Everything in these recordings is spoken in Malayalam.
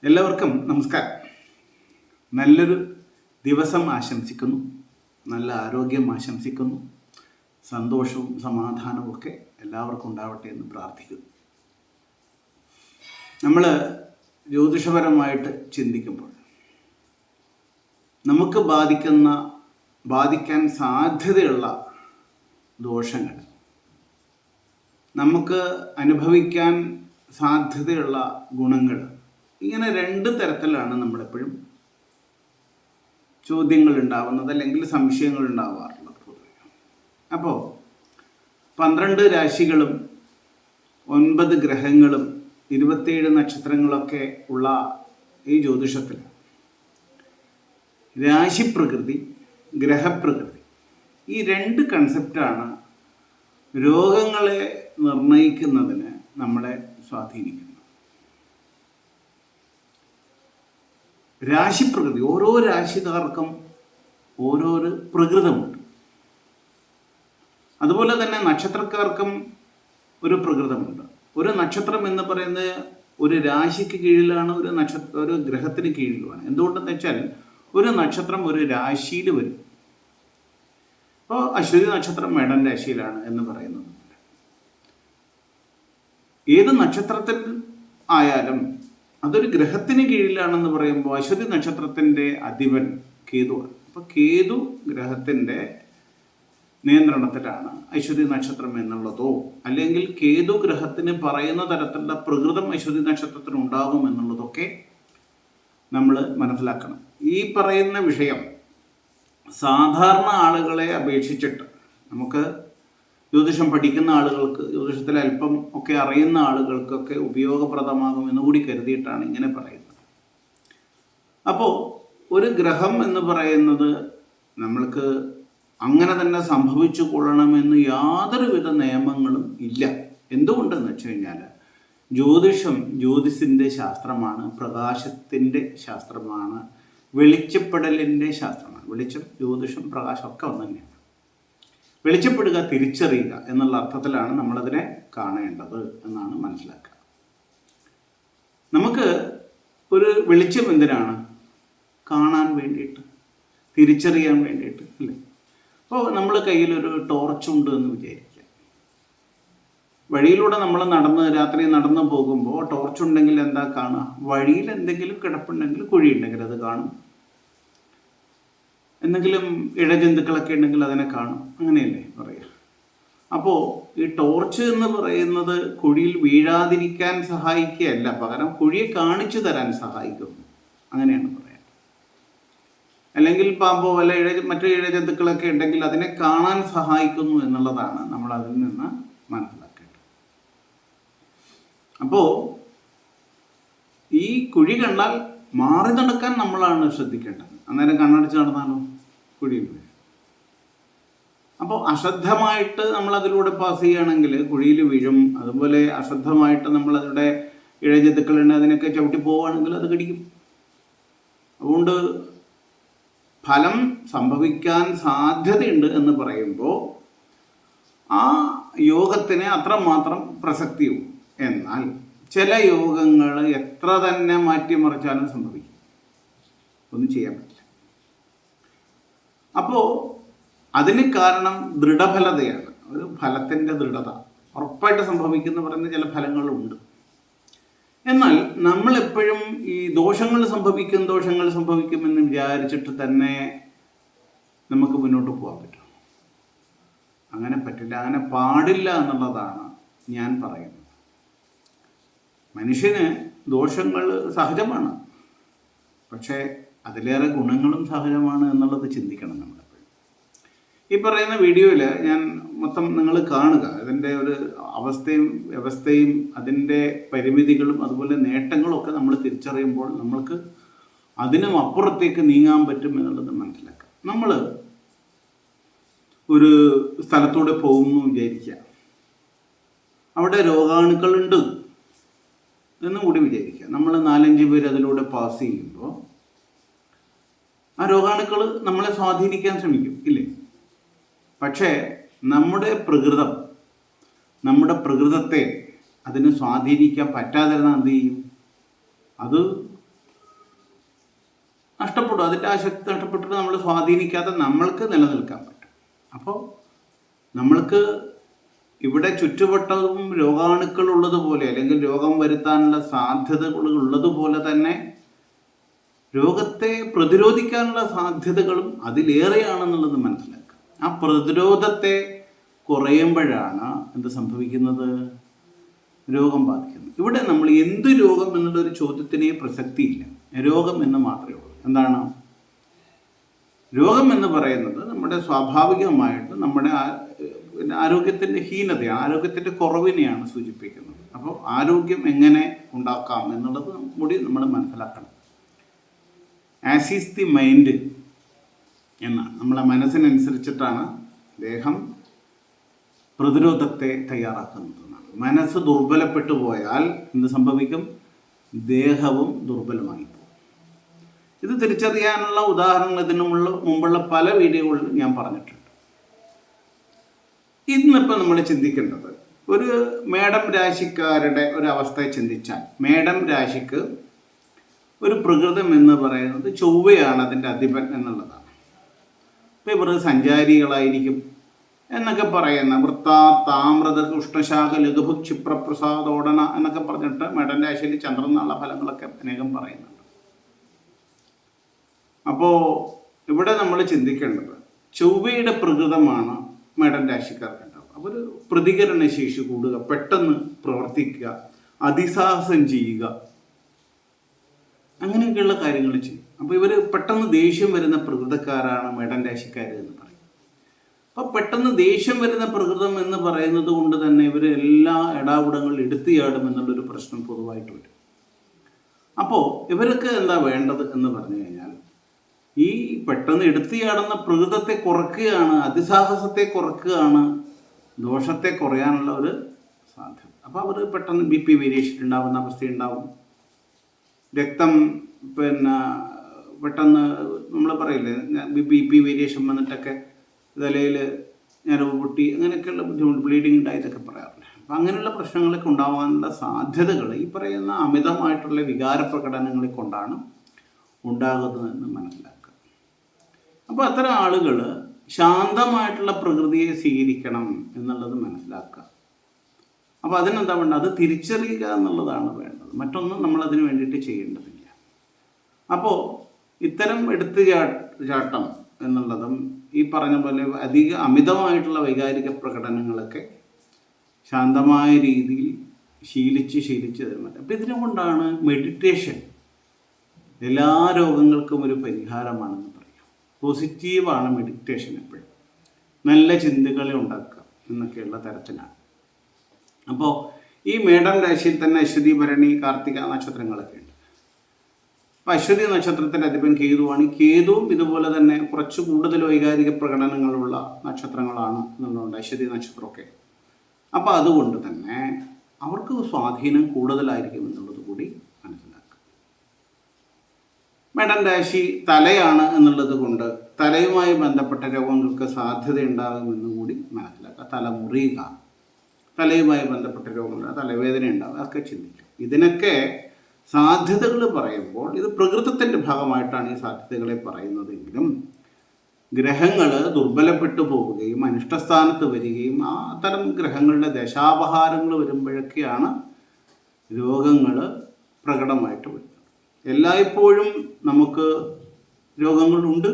എല്ലാവർക്കും നമസ്കാരം. നല്ലൊരു ദിവസം ആശംസിക്കുന്നു, നല്ല ആരോഗ്യം ആശംസിക്കുന്നു, സന്തോഷവും സമാധാനവും ഒക്കെ എല്ലാവർക്കും ഉണ്ടാവട്ടെ എന്ന് പ്രാർത്ഥിക്കുന്നു. നമ്മൾ ജ്യോതിഷപരമായിട്ട് ചിന്തിക്കുമ്പോൾ നമുക്ക് ബാധിക്കാൻ സാധ്യതയുള്ള ദോഷങ്ങൾ, നമുക്ക് അനുഭവിക്കാൻ സാധ്യതയുള്ള ഗുണങ്ങൾ, ഇങ്ങനെ രണ്ട് തരത്തിലാണ് നമ്മളെപ്പോഴും ചോദ്യങ്ങൾ ഉണ്ടാവുന്നത്, അല്ലെങ്കിൽ സംശയങ്ങൾ ഉണ്ടാവാറുള്ളത് പൊതുവെ. അപ്പോൾ 12 രാശികളും 9 ഗ്രഹങ്ങളും 27 നക്ഷത്രങ്ങളൊക്കെ ഉള്ള ഈ ജ്യോതിഷത്തിൽ രാശിപ്രകൃതി, ഗ്രഹപ്രകൃതി, ഈ രണ്ട് കൺസെപ്റ്റാണ് രോഗങ്ങളെ നിർണയിക്കുന്നതിന് നമ്മളെ സ്വാധീനിക്കുന്നത്. രാശിപ്രകൃതി, ഓരോ രാശിക്കാർക്കും ഓരോരോ പ്രകൃതമുണ്ട്. അതുപോലെ തന്നെ നക്ഷത്രക്കാർക്കും ഒരു പ്രകൃതമുണ്ട്. ഒരു നക്ഷത്രം എന്ന് പറയുന്നത് ഒരു രാശിക്ക് കീഴിലാണ്, ഒരു ഗ്രഹത്തിന് കീഴിലുമാണ്. എന്തുകൊണ്ടെന്ന് വെച്ചാൽ ഒരു നക്ഷത്രം ഒരു രാശിയിൽ വരും. ഇപ്പോൾ അശ്വതി നക്ഷത്രം മേടൻ രാശിയിലാണ് എന്ന് പറയുന്നത്. ഏത് നക്ഷത്രത്തിൽ ആയാലും അതൊരു ഗ്രഹത്തിന് കീഴിലാണെന്ന് പറയുമ്പോൾ അശ്വതി നക്ഷത്രത്തിൻ്റെ അധിപൻ കേതുവാണ്. അപ്പോൾ കേതു ഗ്രഹത്തിൻ്റെ നിയന്ത്രണത്തിലാണ് അശ്വതി നക്ഷത്രം എന്നുള്ളതോ, അല്ലെങ്കിൽ കേതു ഗ്രഹത്തിന് പറയുന്ന തരത്തിലുള്ള പ്രകൃതം അശ്വതി നക്ഷത്രത്തിന് ഉണ്ടാകും എന്നുള്ളതൊക്കെ നമ്മൾ മനസ്സിലാക്കണം. ഈ പറയുന്ന വിഷയം സാധാരണ ആളുകളെ അപേക്ഷിച്ചിട്ട് നമുക്ക് ജ്യോതിഷം പഠിക്കുന്ന ആളുകൾക്ക്, ജ്യോതിഷത്തിൽ അല്പം ഒക്കെ അറിയുന്ന ആളുകൾക്കൊക്കെ ഉപയോഗപ്രദമാകും എന്നുകൂടി കരുതിയിട്ടാണ് ഇങ്ങനെ പറയുന്നത്. അപ്പോൾ ഒരു ഗ്രഹം എന്ന് പറയുന്നത് നമ്മൾക്ക് അങ്ങനെ തന്നെ സംഭവിച്ചു കൊള്ളണമെന്ന് യാതൊരുവിധ നിയമങ്ങളും ഇല്ല. എന്തുകൊണ്ടെന്ന് വെച്ച് കഴിഞ്ഞാൽ ജ്യോതിസിൻ്റെ ശാസ്ത്രമാണ്, പ്രകാശത്തിൻ്റെ ശാസ്ത്രമാണ്, വെളിച്ചപ്പെടലിൻ്റെ ശാസ്ത്രമാണ്. വെളിച്ചം, ജ്യോതിഷം, പ്രകാശം ഒക്കെ ഒന്ന് തന്നെയാണ്. വെളിച്ചപ്പെടുക, തിരിച്ചറിയുക എന്നുള്ള അർത്ഥത്തിലാണ് നമ്മളതിനെ കാണേണ്ടത് എന്നാണ് മനസ്സിലാക്കുക. നമുക്ക് ഒരു വെളിച്ചം എന്തിനാണ്? കാണാൻ വേണ്ടിയിട്ട്, തിരിച്ചറിയാൻ വേണ്ടിയിട്ട്, അല്ലേ? അപ്പോൾ നമ്മൾ കയ്യിലൊരു ടോർച്ചുണ്ട് എന്ന് വിചാരിക്കുക. വഴിയിലൂടെ നമ്മൾ രാത്രി നടന്നു പോകുമ്പോൾ ടോർച്ചുണ്ടെങ്കിൽ എന്താ കാണുക? വഴിയിൽ എന്തെങ്കിലും കിടപ്പുണ്ടെങ്കിൽ, കുഴിയുണ്ടെങ്കിൽ അത് കാണും. എന്തെങ്കിലും ഇഴജന്തുക്കളൊക്കെ ഉണ്ടെങ്കിൽ അതിനെ കാണും. അങ്ങനെയല്ലേ പറയുക? അപ്പോൾ ഈ ടോർച്ച് എന്ന് പറയുന്നത് കുഴിയിൽ വീഴാതിരിക്കാൻ സഹായിക്കുകയല്ല, പകരം കുഴിയെ കാണിച്ചു തരാൻ സഹായിക്കുന്നു. അങ്ങനെയാണ് പറയാം. അല്ലെങ്കിൽ പാമ്പോ അല്ല മറ്റു ഇഴജന്തുക്കളൊക്കെ ഉണ്ടെങ്കിൽ അതിനെ കാണാൻ സഹായിക്കുന്നു എന്നുള്ളതാണ് നമ്മൾ അതിൽ നിന്ന് മനസ്സിലാക്കേണ്ടത്. അപ്പോൾ ഈ കുഴി കണ്ടാൽ മാറി നടക്കാൻ നമ്മളാണ് ശ്രദ്ധിക്കേണ്ടത്. അന്നേരം കണ്ണടച്ച് നടന്നാലോ കുഴിയിൽ വീഴും. അപ്പോൾ അശ്രദ്ധമായിട്ട് നമ്മൾ അതിലൂടെ പാസ് ചെയ്യുകയാണെങ്കിൽ കുഴിയിൽ വീഴും. അതുപോലെ അശ്രദ്ധമായിട്ട് നമ്മൾ അതിലൂടെ ഇഴജന്തുക്കളുണ്ട്, അതിനൊക്കെ ചവിട്ടി പോവുകയാണെങ്കിൽ അത് കടിക്കും. അതുകൊണ്ട് ഫലം സംഭവിക്കാൻ സാധ്യതയുണ്ട് എന്ന് പറയുമ്പോൾ ആ യോഗത്തിന് അത്രമാത്രം പ്രസക്തിയും. എന്നാൽ ചില യോഗങ്ങൾ എത്ര തന്നെ മാറ്റിമറിച്ചാലും സംഭവിക്കും, ഒന്നും ചെയ്യാൻ പറ്റില്ല. അപ്പോൾ അതിന് കാരണം ദൃഢഫലതയാണ്, ഒരു ഫലത്തിൻ്റെ ദൃഢത. ഉറപ്പായിട്ട് സംഭവിക്കുന്ന പറയുന്ന ചില ഫലങ്ങളുണ്ട്. എന്നാൽ നമ്മളെപ്പോഴും ഈ ദോഷങ്ങൾ സംഭവിക്കുമെന്ന് വിചാരിച്ചിട്ട് തന്നെ നമുക്ക് മുന്നോട്ട് പോകാൻ പറ്റും? അങ്ങനെ പറ്റില്ല, അങ്ങനെ പാടില്ല എന്നുള്ളതാണ് ഞാൻ പറയുന്നത്. മനുഷ്യന് ദോഷങ്ങൾ സഹജമാണ്, പക്ഷേ അതിലേറെ ഗുണങ്ങളും സഹജമാണ് എന്നുള്ളത് ചിന്തിക്കണം നമ്മളെപ്പോഴും. ഈ പറയുന്ന വീഡിയോയിൽ ഞാൻ മൊത്തം നിങ്ങൾ കാണുക, അതിൻ്റെ ഒരു വ്യവസ്ഥയും അതിൻ്റെ പരിമിതികളും അതുപോലെ നേട്ടങ്ങളും ഒക്കെ നമ്മൾ തിരിച്ചറിയുമ്പോൾ നമ്മൾക്ക് അതിനും അപ്പുറത്തേക്ക് നീങ്ങാൻ പറ്റും എന്നുള്ളത് മനസ്സിലാക്കാം. നമ്മൾ ഒരു സ്ഥലത്തൂടെ പോകുന്നു വിചാരിക്കുക, അവിടെ രോഗാണുക്കളുണ്ട് എന്നും കൂടി വിചാരിക്കുക. നമ്മൾ 4-5 പേര് അതിലൂടെ പാസ് ചെയ്യുമ്പോൾ ആ രോഗാണുക്കൾ നമ്മളെ സ്വാധീനിക്കാൻ ശ്രമിക്കും, ഇല്ലേ? പക്ഷേ നമ്മുടെ പ്രകൃതത്തെ അതിന് സ്വാധീനിക്കാൻ പറ്റാതിരുന്നാൽ എന്ത് ചെയ്യും? അത് നഷ്ടപ്പെടും. അതിൻ്റെ ആ ശക്തി നഷ്ടപ്പെട്ടിട്ട് നമ്മൾ സ്വാധീനിക്കാതെ നമ്മൾക്ക് നിലനിൽക്കാൻ പറ്റും. അപ്പോൾ നമ്മൾക്ക് ഇവിടെ ചുറ്റുവട്ടവും രോഗാണുക്കൾ ഉള്ളതുപോലെ, അല്ലെങ്കിൽ രോഗം വരുത്താനുള്ള സാധ്യതകൾ ഉള്ളതുപോലെ തന്നെ രോഗത്തെ പ്രതിരോധിക്കാനുള്ള സാധ്യതകളും അതിലേറെയാണെന്നുള്ളത് മനസ്സിലാക്കുക. ആ പ്രതിരോധത്തെ കുറയുമ്പോഴാണ് എന്ത് സംഭവിക്കുന്നത്? രോഗം ബാധിക്കുന്നത്. ഇവിടെ നമ്മൾ എന്ത് രോഗം എന്നുള്ളൊരു ചോദ്യത്തിനേ പ്രസക്തിയില്ല. രോഗം എന്ന് മാത്രമേ ഉള്ളൂ. എന്താണ് രോഗം എന്ന് പറയുന്നത്? നമ്മുടെ സ്വാഭാവികമായിട്ട് നമ്മുടെ ആരോഗ്യത്തിൻ്റെ ഹീനതയാണ്, ആരോഗ്യത്തിൻ്റെ കുറവിനെയാണ് സൂചിപ്പിക്കുന്നത്. അപ്പോൾ ആരോഗ്യം എങ്ങനെ ഉണ്ടാക്കാം എന്നുള്ളത് കൂടി നമ്മൾ മനസ്സിലാക്കണം. ആസ് ഈസ് ദി മൈൻഡ് എന്നാണ്, നമ്മളെ മനസ്സിനനുസരിച്ചിട്ടാണ് ദേഹം പ്രതിരോധത്തെ തയ്യാറാക്കുന്നത്. മനസ്സ് ദുർബലപ്പെട്ടു പോയാൽ എന്ത് സംഭവിക്കും? ദേഹവും ദുർബലമായി പോകും. ഇത് തിരിച്ചറിയാനുള്ള ഉദാഹരണങ്ങൾ മുമ്പുള്ള പല വീഡിയോകളിലും ഞാൻ പറഞ്ഞിട്ടുണ്ട്. ഇന്നിപ്പോൾ നമ്മൾ ചിന്തിക്കേണ്ടത് ഒരു മേടം രാശിക്കാരുടെ ഒരു അവസ്ഥയെ ചിന്തിച്ചാൽ, മേടം രാശിക്ക് ഒരു പ്രകൃതം എന്ന് പറയുന്നത് ചൊവ്വയാണ് അതിൻ്റെ അധിപൻ എന്നുള്ളതാണ്. ഇപ്പോൾ ഇവർ സഞ്ചാരികളായിരിക്കും എന്നൊക്കെ പറയുന്ന വൃത്ത താമ്രത ഉഷ്ണശാഖ ലഘുഭു ക്ഷിപ്രപ്രസാദോടന എന്നൊക്കെ പറഞ്ഞിട്ട് മേടൻ രാശിയിൽ ചന്ദ്രൻ എന്നുള്ള ഫലങ്ങളൊക്കെ അനേകം പറയുന്നുണ്ട്. അപ്പോൾ ഇവിടെ നമ്മൾ ചിന്തിക്കേണ്ടത് ചൊവ്വയുടെ പ്രകൃതമാണ് മേടൻ രാശിക്കാർക്ക് ഉണ്ടാവുക. അപ്പോൾ ഒരു പ്രതികരണ ശേഷി കൂടുക, പെട്ടെന്ന് പ്രവർത്തിക്കുക, അതിസാഹസം ചെയ്യുക, അങ്ങനെയൊക്കെയുള്ള കാര്യങ്ങൾ ചെയ്യും. അപ്പോൾ ഇവർ പെട്ടെന്ന് ദേഷ്യം വരുന്ന പ്രകൃതക്കാരാണ് മേടൻ രാശിക്കാർ എന്ന് പറയും. അപ്പോൾ പെട്ടെന്ന് ദേഷ്യം വരുന്ന പ്രകൃതം എന്ന് പറയുന്നത് കൊണ്ട് തന്നെ ഇവർ എല്ലാ ഇടാവിടങ്ങളും എടുത്തിയാടും എന്നുള്ളൊരു പ്രശ്നം പൊതുവായിട്ട് വരും. അപ്പോൾ ഇവർക്ക് എന്താ വേണ്ടത് എന്ന് പറഞ്ഞു കഴിഞ്ഞാൽ ഈ പെട്ടെന്ന് എടുത്തിയാടുന്ന പ്രകൃതത്തെ കുറയ്ക്കുകയാണ്, അതിസാഹസത്തെ കുറയ്ക്കുകയാണ്, ദോഷത്തെ കുറയാനുള്ള ഒരു സാധ്യത. അപ്പോൾ അവർ പെട്ടെന്ന് BP വേരിയേഷൻ ഉണ്ടാകുന്ന അവസ്ഥയുണ്ടാവും. രക്തം പെട്ടെന്ന് നമ്മൾ പറയില്ലേ BP വേരിയേഷൻ വന്നിട്ടൊക്കെ തലയിൽ ഞരവ് പൊട്ടി അങ്ങനെയൊക്കെയുള്ള ബുദ്ധിമുട്ട്, ബ്ലീഡിങ് ഉണ്ടായിട്ടൊക്കെ പറയാറില്ല. അപ്പം അങ്ങനെയുള്ള പ്രശ്നങ്ങളൊക്കെ ഉണ്ടാകാനുള്ള സാധ്യതകൾ ഈ പറയുന്ന അമിതമായിട്ടുള്ള വികാര പ്രകടനങ്ങളെ കൊണ്ടാണ് ഉണ്ടാകുന്നതെന്ന് മനസ്സിലാക്കുക. അപ്പോൾ അത്തരം ആളുകൾ ശാന്തമായിട്ടുള്ള പ്രകൃതിയെ സ്വീകരിക്കണം എന്നുള്ളത് മനസ്സിലാക്കുക. അപ്പോൾ അതിനെന്താ വേണ്ടത്? അത് തിരിച്ചറിയുക എന്നുള്ളതാണ് വേണ്ടത്. മറ്റൊന്നും നമ്മളതിന് വേണ്ടിയിട്ട് ചെയ്യേണ്ടതില്ല. അപ്പോൾ ഇത്തരം എടുത്തുചാട്ടം എന്നുള്ളതും ഈ പറഞ്ഞ പോലെ അമിതമായിട്ടുള്ള വൈകാരിക പ്രകടനങ്ങളൊക്കെ ശാന്തമായ രീതിയിൽ ശീലിച്ച് തരുന്നത്. അപ്പോൾ ഇതിനെ കൊണ്ടാണ് മെഡിറ്റേഷൻ എല്ലാ രോഗങ്ങൾക്കും ഒരു പരിഹാരമാണെന്ന് പറയാം. പോസിറ്റീവാണ് മെഡിറ്റേഷൻ. എപ്പോഴും നല്ല ചിന്തകളെ ഉണ്ടാക്കുക എന്നൊക്കെയുള്ള തരത്തിലാണ്. അപ്പോൾ ഈ മേടം രാശിയിൽ തന്നെ അശ്വതി, ഭരണി, കാർത്തിക നക്ഷത്രങ്ങളൊക്കെ ഉണ്ട്. അപ്പോൾ അശ്വതി നക്ഷത്രത്തിൻ്റെ അധിപൻ കേതുവാണ്. ഈ കേതുവും ഇതുപോലെ തന്നെ കുറച്ച് കൂടുതൽ വൈകാരിക പ്രകടനങ്ങളുള്ള നക്ഷത്രങ്ങളാണ് എന്നുള്ളതുകൊണ്ട് അശ്വതി നക്ഷത്രമൊക്കെ. അപ്പോൾ അതുകൊണ്ട് തന്നെ അവർക്ക് സ്വാധീനം കൂടുതലായിരിക്കും എന്നുള്ളത് കൂടി മനസ്സിലാക്കുക. മേടൻ രാശി തലയാണ് എന്നുള്ളത് കൊണ്ട് തലയുമായി ബന്ധപ്പെട്ട രോഗങ്ങൾക്ക് സാധ്യതയുണ്ടാകുമെന്ന് കൂടി മനസ്സിലാക്കുക. തല മുറിയുക, തലയുമായി ബന്ധപ്പെട്ട രോഗങ്ങൾ, തലവേദന ഉണ്ടാവുക, അതൊക്കെ ചിന്തിക്കും. ഇതിനൊക്കെ സാധ്യതകൾ പറയുമ്പോൾ ഇത് പ്രകൃതത്തിൻ്റെ ഭാഗമായിട്ടാണ് ഈ സാധ്യതകളെ പറയുന്നതെങ്കിലും ഗ്രഹങ്ങൾ ദുർബലപ്പെട്ടു പോവുകയും അനിഷ്ടസ്ഥാനത്ത് വരികയും ആ അത്തരം ഗ്രഹങ്ങളുടെ ദശാപഹാരങ്ങൾ വരുമ്പോഴൊക്കെയാണ് രോഗങ്ങൾ പ്രകടമായിട്ട് വരുന്നത്. എല്ലായ്പ്പോഴും നമുക്ക് രോഗങ്ങളുണ്ട്,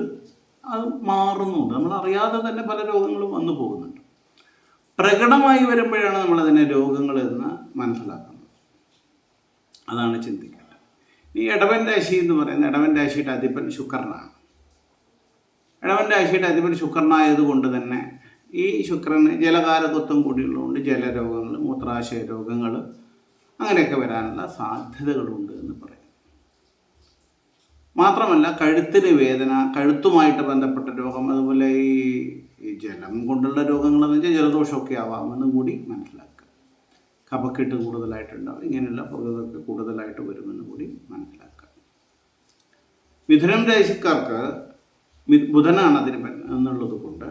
അത് മാറുന്നുണ്ട്. നമ്മളറിയാതെ തന്നെ പല രോഗങ്ങളും വന്നു പോകുന്നുണ്ട്. പ്രകടമായി വരുമ്പോഴാണ് നമ്മളതിനെ രോഗങ്ങൾ എന്ന് മനസ്സിലാക്കുന്നത്. അതാണ് ചിന്തിക്കേണ്ടത്. ഈ ഇടവൻ രാശി എന്ന് പറയുന്നത് ഇടവൻ രാശിയുടെ അധിപൻ ശുക്രനാണ്. ഇടവൻ രാശിയുടെ അധിപൻ ശുക്രനായതുകൊണ്ട് തന്നെ ഈ ശുക്രന് ജലകാരകത്വം കൂടിയുള്ളതുകൊണ്ട് ജലരോഗങ്ങൾ, മൂത്രാശയ രോഗങ്ങൾ അങ്ങനെയൊക്കെ വരാനുള്ള സാധ്യതകളുണ്ട് എന്ന് പറയും. മാത്രമല്ല കഴുത്തിന് വേദന, കഴുത്തുമായിട്ട് ബന്ധപ്പെട്ട രോഗം, അതുപോലെ ഈ ജലം കൊണ്ടുള്ള രോഗങ്ങളെന്ന് വെച്ചാൽ ജലദോഷമൊക്കെ ആവാമെന്ന് കൂടി മനസ്സിലാക്കുക. കഫക്കെട്ട് കൂടുതലായിട്ടുണ്ടാവും, ഇങ്ങനെയുള്ള പ്രകൃതമൊക്കെ കൂടുതലായിട്ട് വരുമെന്ന് കൂടി മനസ്സിലാക്കുക. മിഥുനം രാശിക്കാർക്ക് ബുധനാണ് അതിന് എന്നുള്ളത് കൊണ്ട്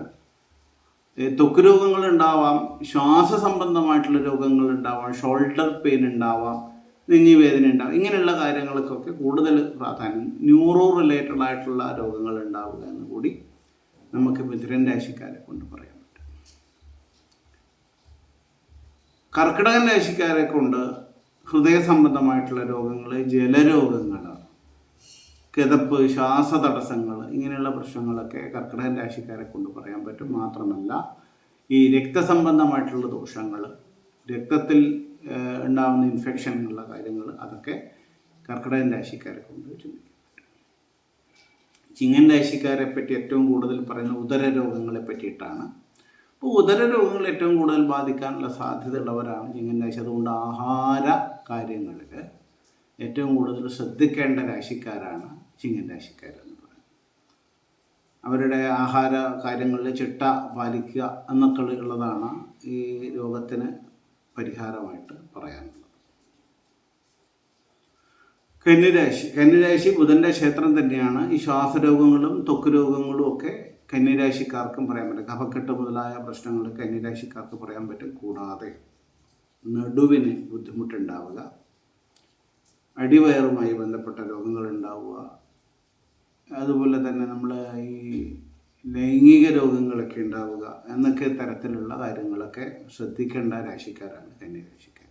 ത്വക്ക് രോഗങ്ങൾ ഉണ്ടാവാം, ശ്വാസ സംബന്ധമായിട്ടുള്ള രോഗങ്ങൾ ഉണ്ടാവാം, ഷോൾഡർ പെയിൻ ഉണ്ടാവാം, നെഞ്ഞി വേദന ഉണ്ടാവും. ഇങ്ങനെയുള്ള കാര്യങ്ങൾക്കൊക്കെ കൂടുതൽ പ്രാധാന്യം ന്യൂറോ റിലേറ്റഡ് ആയിട്ടുള്ള രോഗങ്ങൾ ഉണ്ടാവുക എന്ന് കൂടി നമുക്ക് മിഥുനൻ രാശിക്കാരെ കൊണ്ട് പറയാൻ പറ്റും. കർക്കിടകൻ രാശിക്കാരെ കൊണ്ട് ഹൃദയ സംബന്ധമായിട്ടുള്ള രോഗങ്ങൾ, ജലരോഗങ്ങൾ, കിതപ്പ്, ശ്വാസതടസ്സങ്ങൾ, ഇങ്ങനെയുള്ള പ്രശ്നങ്ങളൊക്കെ കർക്കിടകൻ രാശിക്കാരെ കൊണ്ട് പറയാൻ പറ്റും. മാത്രമല്ല ഈ രക്തസംബന്ധമായിട്ടുള്ള ദോഷങ്ങൾ, രക്തത്തിൽ ഉണ്ടാകുന്ന ഇൻഫെക്ഷൻ എന്നുള്ള കാര്യങ്ങൾ, അതൊക്കെ കർക്കിടകൻ രാശിക്കാരെ കൊണ്ട് ചിന്തിക്കും. ചിങ്ങൻ രാശിക്കാരെ പറ്റി ഏറ്റവും കൂടുതൽ പറയുന്ന ഉദര രോഗങ്ങളെ പറ്റിയിട്ടാണ്. അപ്പോൾ ഉദര രോഗങ്ങൾ ഏറ്റവും കൂടുതൽ ബാധിക്കാനുള്ള സാധ്യതയുള്ളവരാണ് ചിങ്ങൻ രാശി. അതുകൊണ്ട് ആഹാര കാര്യങ്ങളിൽ ഏറ്റവും കൂടുതൽ ശ്രദ്ധിക്കേണ്ട രാശിക്കാരാണ് ചിങ്ങൻ രാശിക്കാരെന്ന് പറയുന്നത്. അവരുടെ ആഹാര കാര്യങ്ങളിൽ ചിട്ട പാലിക്കുക എന്നൊക്കെ ഉള്ളതാണ് ഈ രോഗത്തിന് പരിഹാരമായിട്ട് പറയാനുള്ളത്. കന്നിരാശി ബുധൻ്റെ ക്ഷേത്രം തന്നെയാണ്. ഈ ശ്വാസരോഗങ്ങളും ത്വക്ക് രോഗങ്ങളും ഒക്കെ കന്നിരാശിക്കാർക്കും പറയാൻ പറ്റും. കഫക്കെട്ട് മുതലായ പ്രശ്നങ്ങൾ കന്നിരാശിക്കാർക്ക് പറയാൻ പറ്റും. കൂടാതെ നടുവിന് ബുദ്ധിമുട്ടുണ്ടാവുക, അടിവയറുമായി ബന്ധപ്പെട്ട രോഗങ്ങൾ ഉണ്ടാവുക, അതുപോലെ തന്നെ നമ്മൾ ഈ ലൈംഗിക രോഗങ്ങളൊക്കെ ഉണ്ടാവുക എന്നൊക്കെ തരത്തിലുള്ള കാര്യങ്ങളൊക്കെ ശ്രദ്ധിക്കേണ്ട രാശിക്കാരാണ് കന്യരാശിക്കാർ.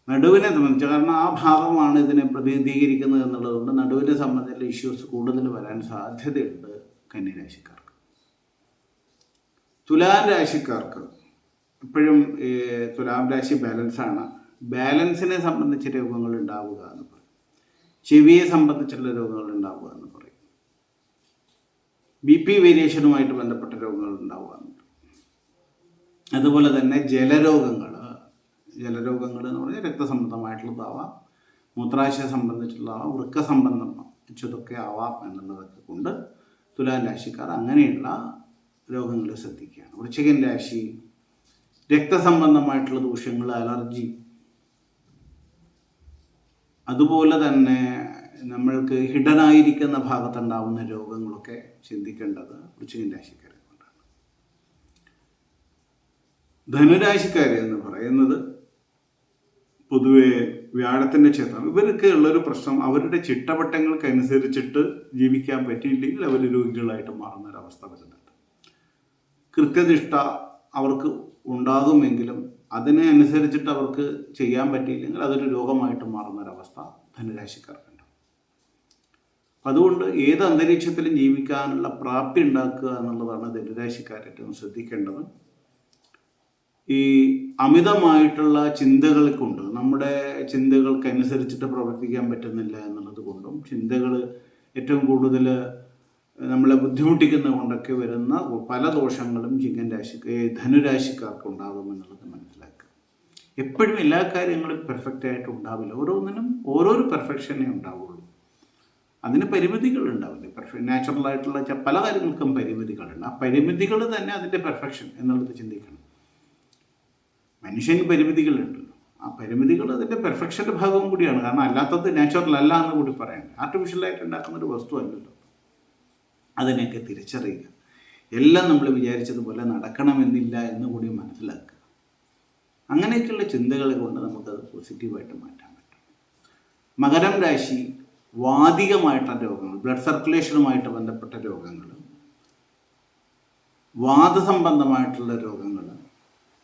നടുവിനെ സംബന്ധിച്ച്, കാരണം ആ ഭാഗമാണ് ഇതിനെ പ്രതിനിധീകരിക്കുന്നത് എന്നുള്ളതുകൊണ്ട് നടുവിനെ സംബന്ധിച്ചുള്ള ഇഷ്യൂസ് കൂടുതൽ വരാൻ സാധ്യതയുണ്ട് കന്യരാശിക്കാർക്ക്. തുലാം രാശിക്കാർക്ക് എപ്പോഴും തുലാം രാശി ബാലൻസാണ്. ബാലൻസിനെ സംബന്ധിച്ച് രോഗങ്ങൾ ഉണ്ടാവുക എന്ന് പറയും. ചെവിയെ സംബന്ധിച്ചുള്ള രോഗങ്ങൾ ഉണ്ടാവുക എന്ന് പറയും. BP വേരിയേഷനുമായിട്ട് ബന്ധപ്പെട്ട രോഗങ്ങൾ ഉണ്ടാവുക എന്നുണ്ട്. അതുപോലെ തന്നെ ജലരോഗങ്ങൾ എന്ന് പറഞ്ഞാൽ രക്തസംബന്ധമായിട്ടുള്ളതാവാം, മൂത്രാശയ സംബന്ധിച്ചുള്ളതാവാം, വൃക്ക സംബന്ധിച്ചതൊക്കെ ആവാം എന്നുള്ളതൊക്കെ കൊണ്ട് തുലാം രാശിക്കാർ അങ്ങനെയുള്ള രോഗങ്ങൾ ശ്രദ്ധിക്കുകയാണ്. വൃശ്ചികൻ രാശി രക്തസംബന്ധമായിട്ടുള്ള ദോഷങ്ങൾ, അലർജി, അതുപോലെ തന്നെ നമ്മൾക്ക് ഹിഡനായിരിക്കുന്ന ഭാഗത്തുണ്ടാവുന്ന രോഗങ്ങളൊക്കെ ചിന്തിക്കേണ്ടത് വൃശ്ചികൻ രാശിക്കാരെ കൊണ്ടാണ്. ധനുരാശിക്കാരെ എന്ന് പറയുന്നത് പൊതുവെ വ്യാഴത്തിൻ്റെ ക്ഷേത്രം. ഇവർക്ക് ഉള്ളൊരു പ്രശ്നം, അവരുടെ ചിട്ടവട്ടങ്ങൾക്കനുസരിച്ചിട്ട് ജീവിക്കാൻ പറ്റിയില്ലെങ്കിൽ അവർ രോഗികളായിട്ട് മാറുന്നൊരവസ്ഥ വരുന്നുണ്ട്. കൃത്യനിഷ്ഠ അവർക്ക് ഉണ്ടാകുമെങ്കിലും അതിനെ അനുസരിച്ചിട്ട് അവർക്ക് ചെയ്യാൻ പറ്റിയില്ലെങ്കിൽ അതൊരു രോഗമായിട്ട് മാറുന്നൊരവസ്ഥ ധനുരാശിക്കാർക്കുണ്ട്. അതുകൊണ്ട് ഏത് അന്തരീക്ഷത്തിലും ജീവിക്കാനുള്ള പ്രാപ്തി ഉണ്ടാക്കുക എന്നുള്ളതാണ് ധനുരാശിക്കാർ ഏറ്റവും ശ്രദ്ധിക്കേണ്ടത്. ഈ അമിതമായിട്ടുള്ള ചിന്തകൾ കൊണ്ട്, നമ്മുടെ ചിന്തകൾക്കനുസരിച്ചിട്ട് പ്രവർത്തിക്കാൻ പറ്റുന്നില്ല എന്നുള്ളത് കൊണ്ടും, ചിന്തകൾ ഏറ്റവും കൂടുതൽ നമ്മളെ ബുദ്ധിമുട്ടിക്കുന്നത് കൊണ്ടൊക്കെ വരുന്ന പല ദോഷങ്ങളും ധനുരാശിക്കാർക്ക് ഉണ്ടാകുമെന്നുള്ളത് മനസ്സിലാക്കുക. എപ്പോഴും എല്ലാ കാര്യങ്ങളും പെർഫെക്റ്റ് ആയിട്ട് ഉണ്ടാവില്ല. ഓരോന്നിനും ഓരോരോ പെർഫെക്ഷനേ ഉണ്ടാവുള്ളൂ. അതിന് പരിമിതികൾ ഉണ്ടാവില്ല. നാച്ചുറലായിട്ടുള്ള പല കാര്യങ്ങൾക്കും പരിമിതികളുണ്ട്. ആ പരിമിതികൾ തന്നെ അതിൻ്റെ പെർഫെക്ഷൻ എന്നുള്ളത് ചിന്തിക്കണം. മനുഷ്യന് പരിമിതികളുണ്ടല്ലോ, ആ പരിമിതികൾ അതിൻ്റെ പെർഫെക്ഷൻ്റെ ഭാഗവും കൂടിയാണ്. കാരണം അല്ലാത്തത് നാച്ചുറൽ അല്ല എന്ന് കൂടി പറയണ്ടേ. ആർട്ടിഫിഷ്യലായിട്ട് ഉണ്ടാക്കുന്നൊരു വസ്തു അല്ലല്ലോ. അതിനെയൊക്കെ തിരിച്ചറിയുക. എല്ലാം നമ്മൾ വിചാരിച്ചതുപോലെ നടക്കണമെന്നില്ല എന്ന് കൂടി മനസ്സിലാക്കുക. അങ്ങനെയൊക്കെയുള്ള ചിന്തകളെ കൊണ്ട് നമുക്കത് പോസിറ്റീവായിട്ട് മാറ്റാൻ പറ്റും. മകരം രാശി വാതികമായിട്ടുള്ള രോഗങ്ങൾ, ബ്ലഡ് സർക്കുലേഷനുമായിട്ട് ബന്ധപ്പെട്ട രോഗങ്ങൾ, വാതസംബന്ധമായിട്ടുള്ള രോഗങ്ങൾ,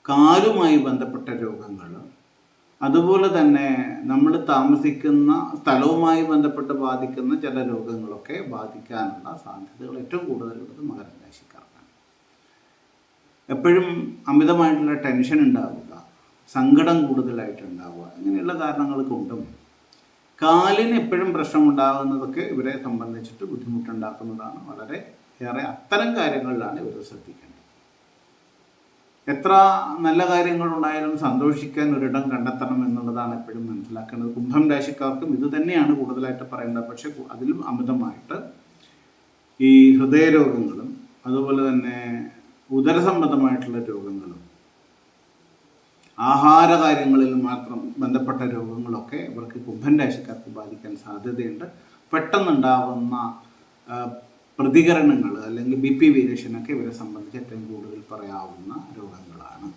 കാലുമായി ബന്ധപ്പെട്ട രോഗങ്ങൾ, അതുപോലെ തന്നെ നമ്മൾ താമസിക്കുന്ന സ്ഥലവുമായി ബന്ധപ്പെട്ട് ബാധിക്കുന്ന ചില രോഗങ്ങളൊക്കെ ബാധിക്കാനുള്ള സാധ്യതകൾ ഏറ്റവും കൂടുതലുള്ളത് മകരം രാശിക്കാർക്കാണ്. എപ്പോഴും അമിതമായിട്ടുള്ള ടെൻഷൻ ഉണ്ടാവുക, സങ്കടം കൂടുതലായിട്ടുണ്ടാവുക, ഇങ്ങനെയുള്ള കാരണങ്ങൾ കൊണ്ടും കാലിന് എപ്പോഴും പ്രശ്നമുണ്ടാകുന്നതൊക്കെ ഇവരെ സംബന്ധിച്ചിട്ട് ബുദ്ധിമുട്ടുണ്ടാക്കുന്നതാണ്. വളരെ ഏറെ അത്തരം കാര്യങ്ങളിലാണ് ഇവർ ശ്രദ്ധിക്കേണ്ടത്. എത്ര നല്ല കാര്യങ്ങളുണ്ടായാലും സന്തോഷിക്കാൻ ഒരിടം കണ്ടെത്തണം എന്നുള്ളതാണ് എപ്പോഴും മനസ്സിലാക്കേണ്ടത്. കുംഭം രാശിക്കാർക്കും ഇത് തന്നെയാണ് കൂടുതലായിട്ട് പറയേണ്ടത്. പക്ഷെ അതിലും അമിതമായിട്ട് ഈ ഹൃദയരോഗങ്ങളും അതുപോലെ തന്നെ ഉദരസംബന്ധമായിട്ടുള്ള രോഗങ്ങളും ആഹാര കാര്യങ്ങളിൽ മാത്രം ബന്ധപ്പെട്ട രോഗങ്ങളൊക്കെ ഇവർക്ക് കുംഭൻ രാശിക്കാർക്ക് ബാധിക്കാൻ സാധ്യതയുണ്ട്. പെട്ടെന്നുണ്ടാവുന്ന പ്രതികരണങ്ങൾ അല്ലെങ്കിൽ BP വേരിയേഷനൊക്കെ ഇവരെ സംബന്ധിച്ച് ഏറ്റവും കൂടുതൽ പറയാവുന്ന രോഗങ്ങളാണ്.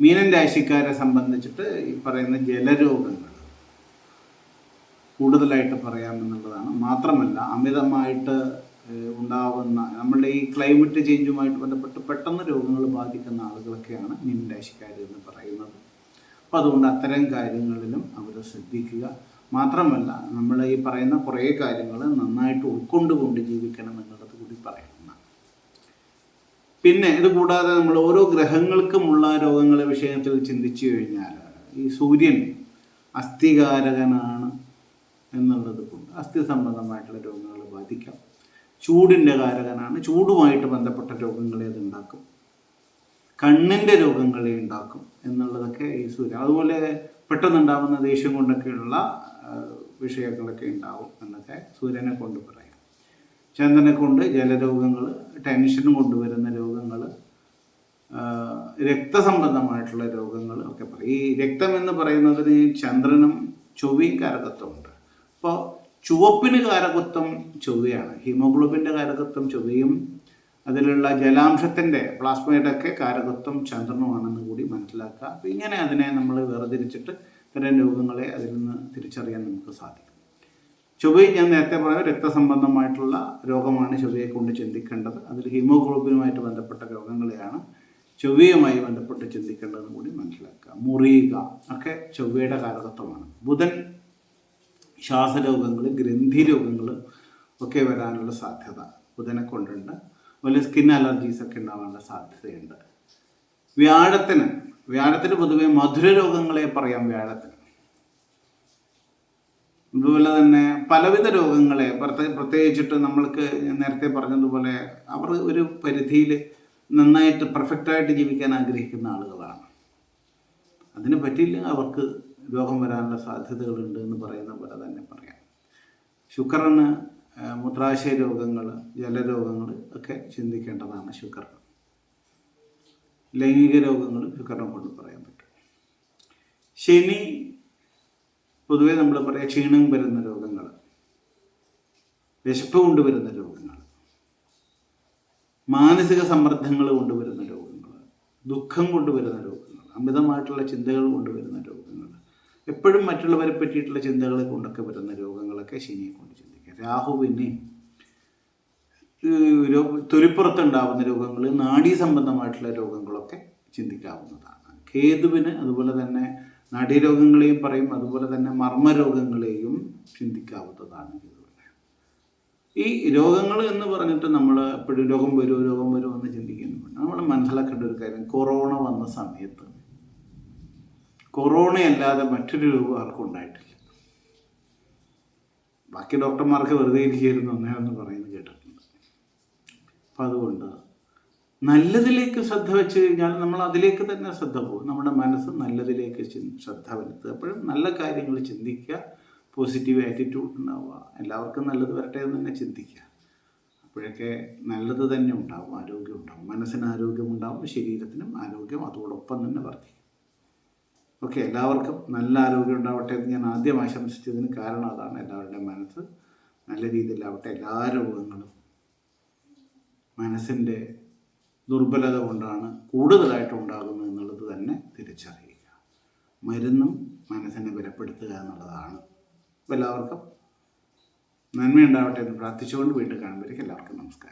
മീനൻ രാശിക്കാരെ സംബന്ധിച്ചിട്ട് ഈ പറയുന്ന ജലരോഗങ്ങൾ കൂടുതലായിട്ട് പറയാമെന്നുള്ളതാണ്. മാത്രമല്ല അമിതമായിട്ട് ഉണ്ടാവുന്ന നമ്മളുടെ ഈ ക്ലൈമറ്റ് ചേഞ്ചുമായിട്ട് ബന്ധപ്പെട്ട് പെട്ടെന്ന് രോഗങ്ങൾ ബാധിക്കുന്ന ആളുകളൊക്കെയാണ് മീനൻ രാശിക്കാർ എന്ന് പറയുന്നത്. അപ്പോൾ അതുകൊണ്ട് അത്തരം കാര്യങ്ങളിലും അവർ ശ്രദ്ധിക്കുക. മാത്രമല്ല നമ്മൾ ഈ പറയുന്ന കുറേ കാര്യങ്ങൾ നന്നായിട്ട് ഉൾക്കൊണ്ടുകൊണ്ട് ജീവിക്കണം എന്നുള്ളത് കൂടി പറയുന്നതാണ്. പിന്നെ ഇത് കൂടാതെ നമ്മൾ ഓരോ ഗ്രഹങ്ങൾക്കുമുള്ള രോഗങ്ങളെ വിഷയത്തിൽ ചിന്തിച്ചു കഴിഞ്ഞാൽ ഈ സൂര്യൻ അസ്ഥികാരകനാണ് എന്നുള്ളത് കൊണ്ട് അസ്ഥി സംബന്ധമായിട്ടുള്ള രോഗങ്ങൾ ബാധിക്കാം. ചൂടിൻ്റെ കാരകനാണ്, ചൂടുമായിട്ട് ബന്ധപ്പെട്ട രോഗങ്ങളെ അത് ഉണ്ടാക്കും. കണ്ണിൻ്റെ രോഗങ്ങളെ ഉണ്ടാക്കും എന്നുള്ളതൊക്കെ ഈ സൂര്യൻ. അതുപോലെ പെട്ടെന്നുണ്ടാകുന്ന ദേഷ്യം കൊണ്ടൊക്കെയുള്ള വിഷയങ്ങളൊക്കെ ഉണ്ടാവും എന്നൊക്കെ സൂര്യനെ കൊണ്ട് പറയാം. ചന്ദ്രനെ കൊണ്ട് ജലരോഗങ്ങൾ, ടെൻഷനും കൊണ്ടുവരുന്ന രോഗങ്ങൾ, രക്തസംബന്ധമായിട്ടുള്ള രോഗങ്ങൾ ഒക്കെ പറയും. ഈ രക്തം എന്ന് പറയുന്നതിന് ചന്ദ്രനും ചൊവ്വയും കാരകത്വമുണ്ട്. അപ്പോൾ ചുവപ്പിന് കാരകത്വം ചൊവ്വയാണ്, ഹീമോഗ്ലോബിൻ്റെ കാരകത്വം ചൊവ്വയും അതിലുള്ള ജലാംശത്തിൻ്റെ പ്ലാസ്മയുടെ ഒക്കെ കാരകത്വം ചന്ദ്രനുമാണെന്ന് കൂടി മനസ്സിലാക്കുക. അപ്പോൾ ഇങ്ങനെ അതിനെ നമ്മൾ വേർതിരിച്ചിട്ട് ഇത്തരം രോഗങ്ങളെ അതിൽ നിന്ന് തിരിച്ചറിയാൻ നമുക്ക് സാധിക്കും. ചൊവ്വയും ഞാൻ നേരത്തെ പറഞ്ഞ രക്തസംബന്ധമായിട്ടുള്ള രോഗമാണ് ചൊവ്വയെ കൊണ്ട് ചിന്തിക്കേണ്ടത്. അതിൽ ഹീമോഗ്ലോബിനുമായിട്ട് ബന്ധപ്പെട്ട രോഗങ്ങളെയാണ് ചൊവ്വയുമായി ബന്ധപ്പെട്ട് ചിന്തിക്കേണ്ടതെന്ന് കൂടി മനസ്സിലാക്കുക. മുറിയുക ഒക്കെ ചൊവ്വയുടെ കാരകത്വമാണ്. ബുധൻ ശ്വാസരോഗങ്ങൾ, ഗ്രന്ഥി രോഗങ്ങൾ ഒക്കെ വരാനുള്ള സാധ്യത ബുധനെ കൊണ്ടുണ്ട്. അതുപോലെ സ്കിൻ അലർജീസ് ഒക്കെ ഉണ്ടാകാനുള്ള സാധ്യതയുണ്ട്. വ്യാഴത്തിന് പൊതുവെ മധുര രോഗങ്ങളെ പറയാം. വ്യാഴത്തിന് അതുപോലെ തന്നെ പലവിധ രോഗങ്ങളെ പ്രത്യേകിച്ചിട്ട് നമ്മൾക്ക് നേരത്തെ പറഞ്ഞതുപോലെ അവർ ഒരു പരിധിയിൽ നന്നായിട്ട് പെർഫെക്റ്റായിട്ട് ജീവിക്കാൻ ആഗ്രഹിക്കുന്ന ആളുകളാണ്. അതിന് പറ്റിയില്ല അവർക്ക് രോഗം വരാനുള്ള സാധ്യതകളുണ്ട് എന്ന് പറയുന്ന പോലെ തന്നെ പറയാം. ശുക്രന് മൂത്രാശയ രോഗങ്ങൾ, ജലരോഗങ്ങൾ ഒക്കെ ചിന്തിക്കേണ്ടതാണ്. ശുക്രൻ ലൈംഗിക രോഗങ്ങൾ ശുക്രനെ കൊണ്ട് പറയാൻ പറ്റും. ശനി പൊതുവേ നമ്മൾ പറയാം ക്ഷീണം വരുന്ന രോഗങ്ങൾ, വിശപ്പ് കൊണ്ടുവരുന്ന രോഗങ്ങൾ, മാനസിക സമ്മർദ്ദങ്ങൾ കൊണ്ടുവരുന്ന രോഗങ്ങൾ, ദുഃഖം കൊണ്ടുവരുന്ന രോഗങ്ങൾ, അമിതമായിട്ടുള്ള ചിന്തകൾ കൊണ്ടുവരുന്ന രോഗങ്ങൾ, എപ്പോഴും മറ്റുള്ളവരെ പറ്റിയിട്ടുള്ള ചിന്തകളെ കൊണ്ടൊക്കെ വരുന്ന രോഗങ്ങളൊക്കെ ശനിയെ കൊണ്ട് ചിന്തിക്കുക. രാഹുവിന് തൊലിപ്പുറത്തുണ്ടാവുന്ന രോഗങ്ങൾ, നാഡീ സംബന്ധമായിട്ടുള്ള രോഗങ്ങളൊക്കെ ചിന്തിക്കാവുന്നതാണ്. കേതുവിന് അതുപോലെ തന്നെ നാഡീരോഗങ്ങളെയും പറയും, അതുപോലെ തന്നെ മർമ്മരോഗങ്ങളെയും ചിന്തിക്കാവുന്നതാണ് കേതുവിന്. ഈ രോഗങ്ങൾ എന്ന് പറഞ്ഞിട്ട് നമ്മൾ എപ്പോഴും രോഗം വരുമോ എന്ന് ചിന്തിക്കുന്നുണ്ട്. നമ്മൾ മനസ്സിലാക്കേണ്ട ഒരു കാര്യം, കൊറോണ വന്ന സമയത്ത് കൊറോണയല്ലാതെ മറ്റൊരു രോഗം ആർക്കും ഉണ്ടായിട്ടില്ല. ബാക്കി ഡോക്ടർമാർക്ക് വെറുതെ ഇരിക്കുന്നു എന്നൊന്ന് പറയുന്നത് കേട്ടിട്ടുണ്ട്. അപ്പം അതുകൊണ്ട് നല്ലതിലേക്ക് ശ്രദ്ധ വെച്ച് കഴിഞ്ഞാൽ നമ്മൾ അതിലേക്ക് തന്നെ ശ്രദ്ധ പോകും. നമ്മുടെ മനസ്സ് നല്ലതിലേക്ക് ശ്രദ്ധ വരുത്തുക, എപ്പോഴും നല്ല കാര്യങ്ങൾ ചിന്തിക്കുക, പോസിറ്റീവ് ആറ്റിറ്റ്യൂഡ് ഉണ്ടാവുക, എല്ലാവർക്കും നല്ലത് വരട്ടെ എന്ന് തന്നെ ചിന്തിക്കുക. അപ്പോഴൊക്കെ നല്ലത് തന്നെ ഉണ്ടാവും, ആരോഗ്യം ഉണ്ടാവും, മനസ്സിന് ആരോഗ്യം ഉണ്ടാവും, ശരീരത്തിനും ആരോഗ്യം അതോടൊപ്പം തന്നെ വർദ്ധിക്കും. ഓക്കെ, എല്ലാവർക്കും നല്ല ആരോഗ്യം ഉണ്ടാവട്ടെ എന്ന് ഞാൻ ആദ്യം ആശംസിച്ചതിന് കാരണം അതാണ്. എല്ലാവരുടെയും മനസ്സ് നല്ല രീതിയിലാവട്ടെ. എല്ലാ രോഗങ്ങളും മനസ്സിൻ്റെ ദുർബലത കൊണ്ടാണ് കൂടുതലായിട്ട് ഉണ്ടാകുന്നത് എന്നുള്ളത് തന്നെ തിരിച്ചറിയുക. മരുന്നും മനസ്സിനെ ബലപ്പെടുത്തുക എന്നുള്ളതാണ്. അപ്പോൾ എല്ലാവർക്കും നന്മയുണ്ടാവട്ടെ എന്ന് പ്രാർത്ഥിച്ചുകൊണ്ട് വീണ്ടും കാണുമ്പോഴേക്കും എല്ലാവർക്കും നമസ്കാരം.